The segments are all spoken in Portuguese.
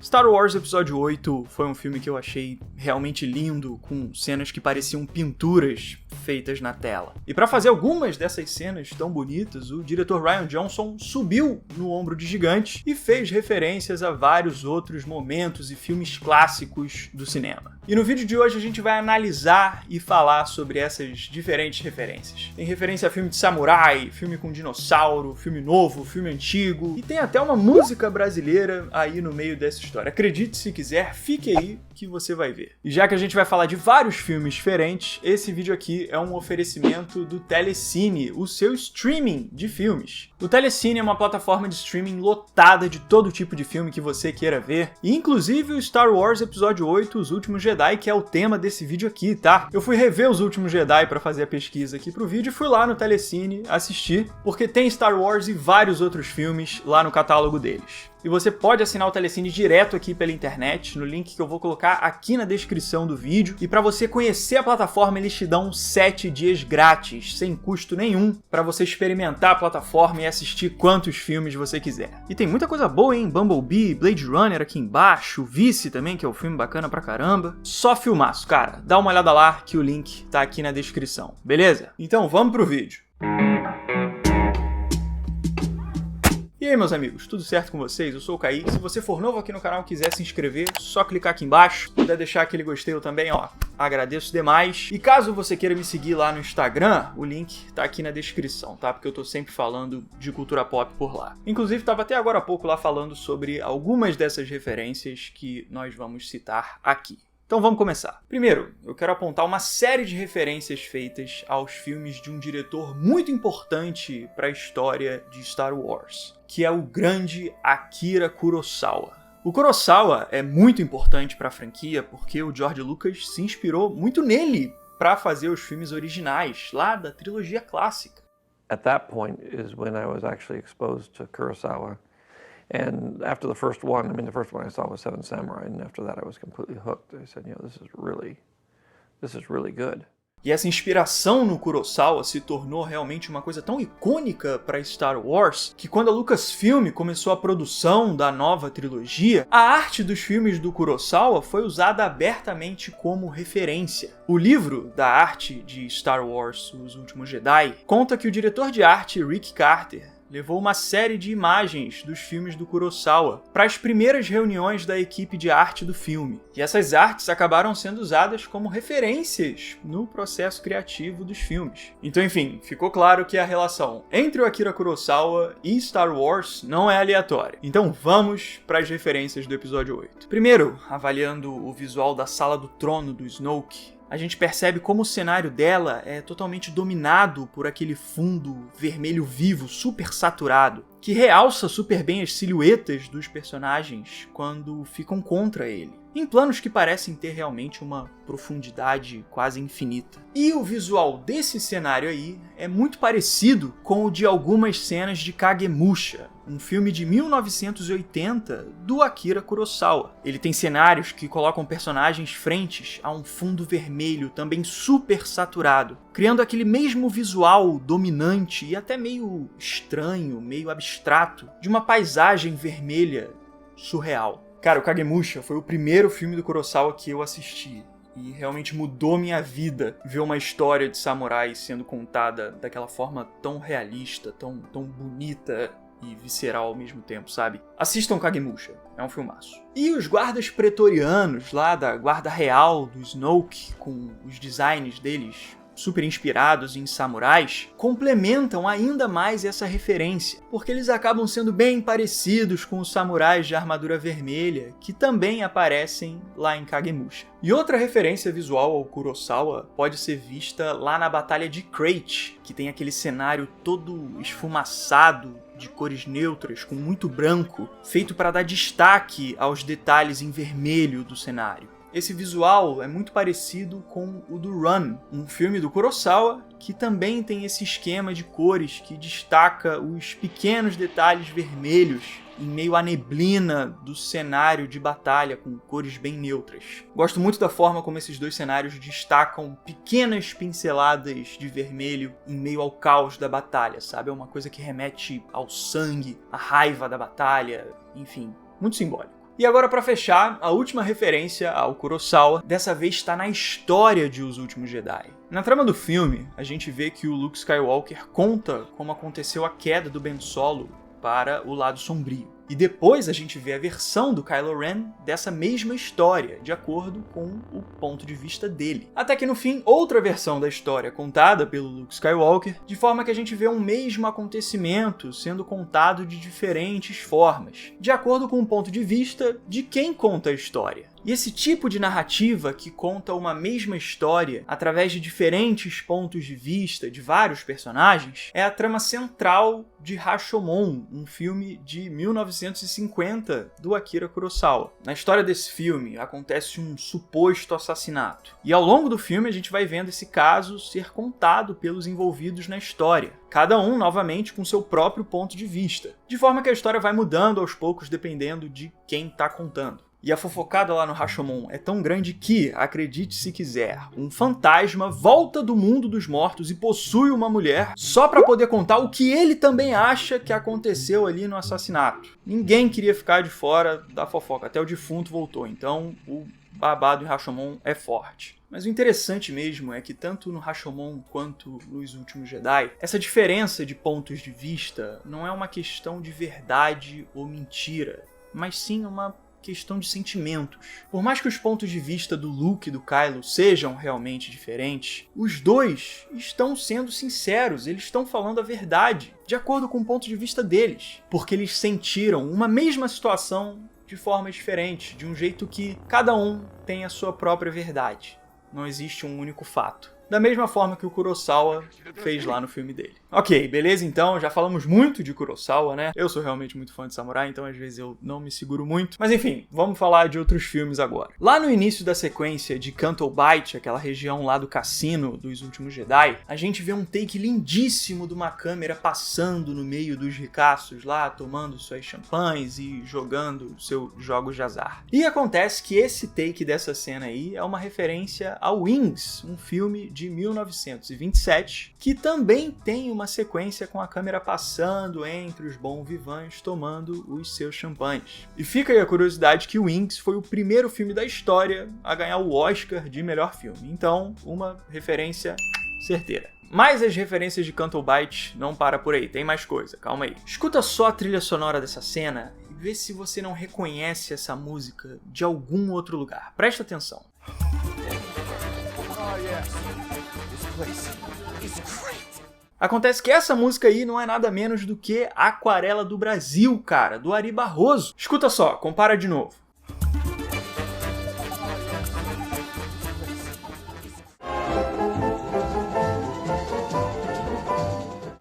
Star Wars Episódio 8 foi um filme que eu achei realmente lindo, com cenas que pareciam pinturas feitas na tela. E para fazer algumas dessas cenas tão bonitas, o diretor Rian Johnson subiu no ombro de gigante e fez referências a vários outros momentos e filmes clássicos do cinema. E no vídeo de hoje a gente vai analisar e falar sobre essas diferentes referências. Tem referência a filme de samurai, filme com dinossauro, filme novo, filme antigo, e tem até uma música brasileira aí no meio dessa história. Acredite se quiser, fique aí que você vai ver. E já que a gente vai falar de vários filmes diferentes, esse vídeo aqui é um oferecimento do Telecine, o seu streaming de filmes. O Telecine é uma plataforma de streaming lotada de todo tipo de filme que você queira ver, e inclusive o Star Wars Episódio 8, Os Últimos Jedi, que é o tema desse vídeo aqui, tá? Eu fui rever Os Últimos Jedi pra fazer a pesquisa aqui pro vídeo e fui lá no Telecine assistir, porque tem Star Wars e vários outros filmes lá no catálogo deles. E você pode assinar o Telecine direto aqui pela internet, no link que eu vou colocar aqui na descrição do vídeo. E para você conhecer a plataforma, eles te dão 7 dias grátis, sem custo nenhum, para você experimentar a plataforma e assistir quantos filmes você quiser. E tem muita coisa boa, hein? Bumblebee, Blade Runner aqui embaixo, Vice também, que é um filme bacana pra caramba. Só filmaço, cara. Dá uma olhada lá que o link tá aqui na descrição, beleza? Então vamos pro vídeo. E aí, meus amigos, tudo certo com vocês? Eu sou o Kaique. Se você for novo aqui no canal e quiser se inscrever, só clicar aqui embaixo. Se puder deixar aquele gostei eu também, ó, agradeço demais. E caso você queira me seguir lá no Instagram, o link tá aqui na descrição, tá? Porque eu tô sempre falando de cultura pop por lá. Inclusive, tava até agora há pouco lá falando sobre algumas dessas referências que nós vamos citar aqui. Então vamos começar. Primeiro, eu quero apontar uma série de referências feitas aos filmes de um diretor muito importante para a história de Star Wars, que é o grande Akira Kurosawa. O Kurosawa é muito importante para a franquia porque o George Lucas se inspirou muito nele para fazer os filmes originais, lá da trilogia clássica. At that point is when I was actually exposed to Kurosawa. And after the first one, the first one I saw was Seven Samurai, and after that I was completely hooked. I said, this is really good. E essa inspiração no Kurosawa se tornou realmente uma coisa tão icônica para Star Wars que quando a Lucasfilm começou a produção da nova trilogia, a arte dos filmes do Kurosawa foi usada abertamente como referência. O livro da arte de Star Wars, Os Últimos Jedi, conta que o diretor de arte Rick Carter levou uma série de imagens dos filmes do Kurosawa para as primeiras reuniões da equipe de arte do filme. E essas artes acabaram sendo usadas como referências no processo criativo dos filmes. Então, enfim, ficou claro que a relação entre o Akira Kurosawa e Star Wars não é aleatória. Então vamos para as referências do episódio 8. Primeiro, avaliando o visual da Sala do Trono do Snoke, a gente percebe como o cenário dela é totalmente dominado por aquele fundo vermelho vivo, super saturado, que realça super bem as silhuetas dos personagens quando ficam contra ele, em planos que parecem ter realmente uma profundidade quase infinita. E o visual desse cenário aí é muito parecido com o de algumas cenas de Kagemusha, um filme de 1980 do Akira Kurosawa. Ele tem cenários que colocam personagens frentes a um fundo vermelho, também super saturado, criando aquele mesmo visual dominante e até meio estranho, meio abstrato, de uma paisagem vermelha surreal. Cara, o Kagemusha foi o primeiro filme do Kurosawa que eu assisti. E realmente mudou minha vida ver uma história de samurai sendo contada daquela forma tão realista, tão bonita e visceral ao mesmo tempo, sabe? Assistam Kagemusha, é um filmaço. E os guardas pretorianos lá da guarda real do Snoke, com os designs deles super inspirados em samurais, complementam ainda mais essa referência, porque eles acabam sendo bem parecidos com os samurais de armadura vermelha, que também aparecem lá em Kagemusha. E outra referência visual ao Kurosawa pode ser vista lá na Batalha de Crait, que tem aquele cenário todo esfumaçado, de cores neutras, com muito branco, feito para dar destaque aos detalhes em vermelho do cenário. Esse visual é muito parecido com o do Run, um filme do Kurosawa que também tem esse esquema de cores que destaca os pequenos detalhes vermelhos em meio à neblina do cenário de batalha com cores bem neutras. Gosto muito da forma como esses dois cenários destacam pequenas pinceladas de vermelho em meio ao caos da batalha, sabe? É uma coisa que remete ao sangue, à raiva da batalha, enfim, muito simbólico. E agora, pra fechar, a última referência ao Kurosawa, dessa vez está na história de Os Últimos Jedi. Na trama do filme, a gente vê que o Luke Skywalker conta como aconteceu a queda do Ben Solo para o lado sombrio. E depois a gente vê a versão do Kylo Ren dessa mesma história, de acordo com o ponto de vista dele. Até que no fim, outra versão da história contada pelo Luke Skywalker, de forma que a gente vê um mesmo acontecimento sendo contado de diferentes formas, de acordo com o ponto de vista de quem conta a história. E esse tipo de narrativa que conta uma mesma história através de diferentes pontos de vista de vários personagens é a trama central de Rashomon, um filme de 1950 do Akira Kurosawa. Na história desse filme acontece um suposto assassinato. E ao longo do filme a gente vai vendo esse caso ser contado pelos envolvidos na história, cada um novamente com seu próprio ponto de vista, de forma que a história vai mudando aos poucos dependendo de quem está contando. E a fofocada lá no Rashomon é tão grande que, acredite se quiser, um fantasma volta do mundo dos mortos e possui uma mulher só pra poder contar o que ele também acha que aconteceu ali no assassinato. Ninguém queria ficar de fora da fofoca, até o defunto voltou, então o babado em Rashomon é forte. Mas o interessante mesmo é que tanto no Rashomon quanto nos Últimos Jedi, essa diferença de pontos de vista não é uma questão de verdade ou mentira, mas sim uma questão de sentimentos. Por mais que os pontos de vista do Luke e do Kylo sejam realmente diferentes, os dois estão sendo sinceros, eles estão falando a verdade, de acordo com o ponto de vista deles, porque eles sentiram uma mesma situação de forma diferente, de um jeito que cada um tem a sua própria verdade. Não existe um único fato. Da mesma forma que o Kurosawa fez lá no filme dele. Ok, beleza então, já falamos muito de Kurosawa, né? Eu sou realmente muito fã de samurai, então às vezes eu não me seguro muito. Mas enfim, vamos falar de outros filmes agora. Lá no início da sequência de Canto Bight, aquela região lá do cassino dos Últimos Jedi, a gente vê um take lindíssimo de uma câmera passando no meio dos ricaços lá, tomando suas champanhes e jogando seus jogos de azar. E acontece que esse take dessa cena aí é uma referência ao Wings, um filme de 1927, que também tem uma sequência com a câmera passando entre os bons-vivants tomando os seus champanhes. E fica aí a curiosidade que Wings foi o primeiro filme da história a ganhar o Oscar de melhor filme. Então, uma referência certeira. Mas as referências de Canto Bight não para por aí, tem mais coisa, calma aí. Escuta só a trilha sonora dessa cena e vê se você não reconhece essa música de algum outro lugar. Presta atenção. Acontece que essa música aí não é nada menos do que Aquarela do Brasil, cara, do Ari Barroso. Escuta só, compara de novo.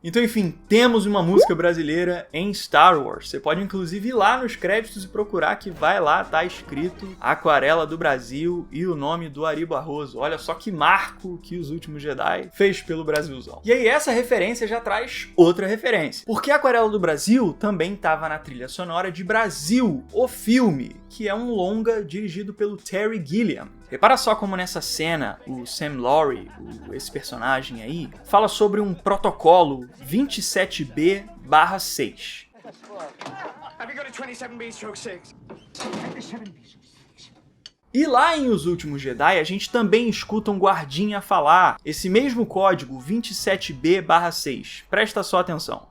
Então, enfim, temos uma música brasileira em Star Wars. Você pode, inclusive, ir lá nos créditos e procurar que vai lá, tá escrito Aquarela do Brasil e o nome do Ari Barroso. Olha só que marco que Os Últimos Jedi fez pelo Brasilzão. E aí, essa referência já traz outra referência. Porque Aquarela do Brasil também estava na trilha sonora de Brasil, o filme, que é um longa dirigido pelo Terry Gilliam. Repara só como nessa cena, o Sam Lowry, esse personagem aí, fala sobre um protocolo 27B/6. E lá em Os Últimos Jedi, a gente também escuta um guardinha falar esse mesmo código 27B/6. Presta só atenção.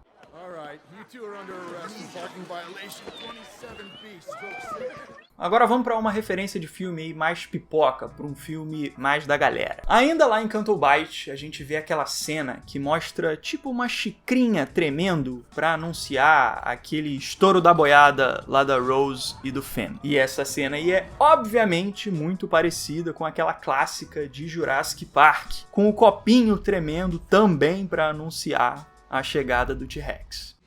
Agora vamos para uma referência de filme aí mais pipoca, para um filme mais da galera. Ainda lá em Canto Bight, a gente vê aquela cena que mostra tipo uma xicrinha tremendo para anunciar aquele estouro da boiada lá da Rose e do Finn. E essa cena aí é obviamente muito parecida com aquela clássica de Jurassic Park, com o copinho tremendo também para anunciar a chegada do T-Rex.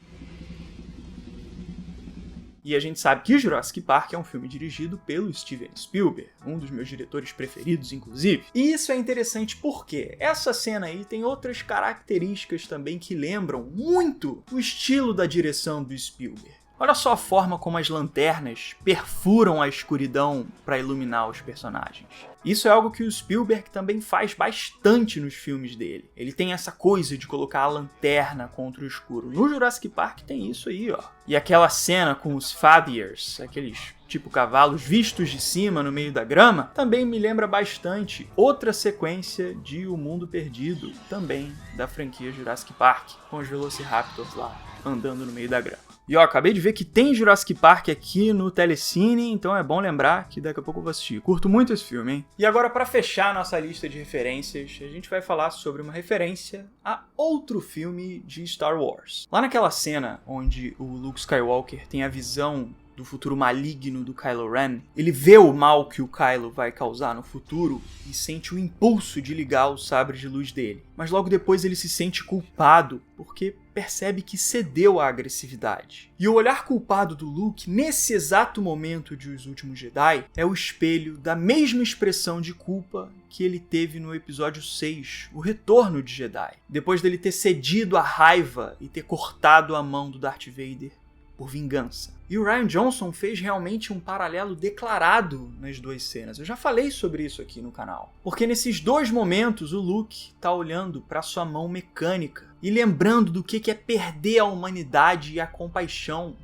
E a gente sabe que Jurassic Park é um filme dirigido pelo Steven Spielberg, um dos meus diretores preferidos, inclusive. E isso é interessante porque essa cena aí tem outras características também que lembram muito o estilo da direção do Spielberg. Olha só a forma como as lanternas perfuram a escuridão para iluminar os personagens. Isso é algo que o Spielberg também faz bastante nos filmes dele. Ele tem essa coisa de colocar a lanterna contra o escuro. No Jurassic Park tem isso aí, ó. E aquela cena com os Fathiers, aqueles tipo cavalos vistos de cima no meio da grama, também me lembra bastante outra sequência de O Mundo Perdido, também da franquia Jurassic Park, com os Velociraptors lá andando no meio da grama. E ó, acabei de ver que tem Jurassic Park aqui no Telecine, então é bom lembrar que daqui a pouco eu vou assistir. Curto muito esse filme, hein? E agora, pra fechar a nossa lista de referências, a gente vai falar sobre uma referência a outro filme de Star Wars. Lá naquela cena onde o Luke Skywalker tem a visão do futuro maligno do Kylo Ren, ele vê o mal que o Kylo vai causar no futuro e sente o impulso de ligar o sabre de luz dele. Mas logo depois ele se sente culpado, porque percebe que cedeu à agressividade. E o olhar culpado do Luke, nesse exato momento de Os Últimos Jedi, é o espelho da mesma expressão de culpa que ele teve no episódio 6, O Retorno de Jedi. Depois dele ter cedido à raiva e ter cortado a mão do Darth Vader por vingança. E o Rian Johnson fez realmente um paralelo declarado nas duas cenas. Eu já falei sobre isso aqui no canal. Porque nesses dois momentos o Luke tá olhando para sua mão mecânica e lembrando do que é perder a humanidade e a compaixão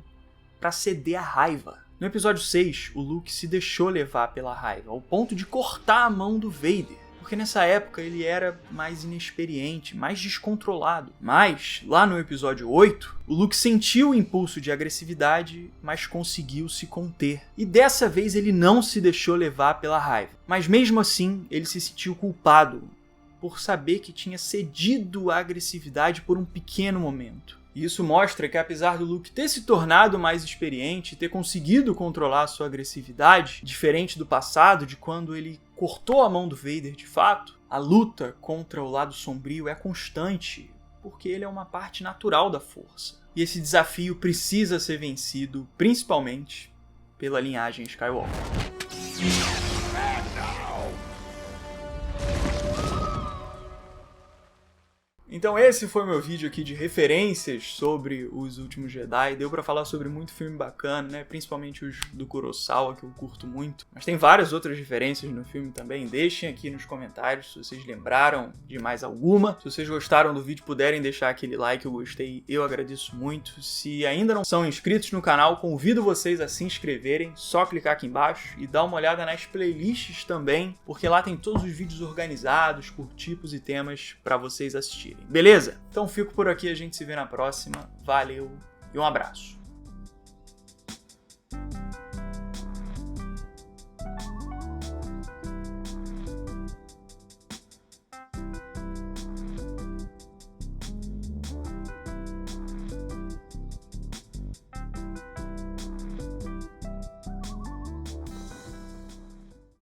para ceder à raiva. No episódio 6, o Luke se deixou levar pela raiva, ao ponto de cortar a mão do Vader. Porque nessa época ele era mais inexperiente, mais descontrolado. Mas, lá no episódio 8, o Luke sentiu o impulso de agressividade, mas conseguiu se conter. E dessa vez ele não se deixou levar pela raiva. Mas mesmo assim, ele se sentiu culpado por saber que tinha cedido à agressividade por um pequeno momento. E isso mostra que, apesar do Luke ter se tornado mais experiente, ter conseguido controlar a sua agressividade, diferente do passado, de quando ele cortou a mão do Vader de fato, a luta contra o lado sombrio é constante, porque ele é uma parte natural da força. E esse desafio precisa ser vencido, principalmente pela linhagem Skywalker. Então esse foi o meu vídeo aqui de referências sobre Os Últimos Jedi. Deu pra falar sobre muito filme bacana, né? Principalmente os do Kurosawa, que eu curto muito. Mas tem várias outras referências no filme também. Deixem aqui nos comentários se vocês lembraram de mais alguma. Se vocês gostaram do vídeo, puderem deixar aquele like, eu gostei, eu agradeço muito. Se ainda não são inscritos no canal, convido vocês a se inscreverem. Só clicar aqui embaixo e dar uma olhada nas playlists também, porque lá tem todos os vídeos organizados por tipos e temas pra vocês assistirem. Beleza? Então fico por aqui, a gente se vê na próxima. Valeu e um abraço.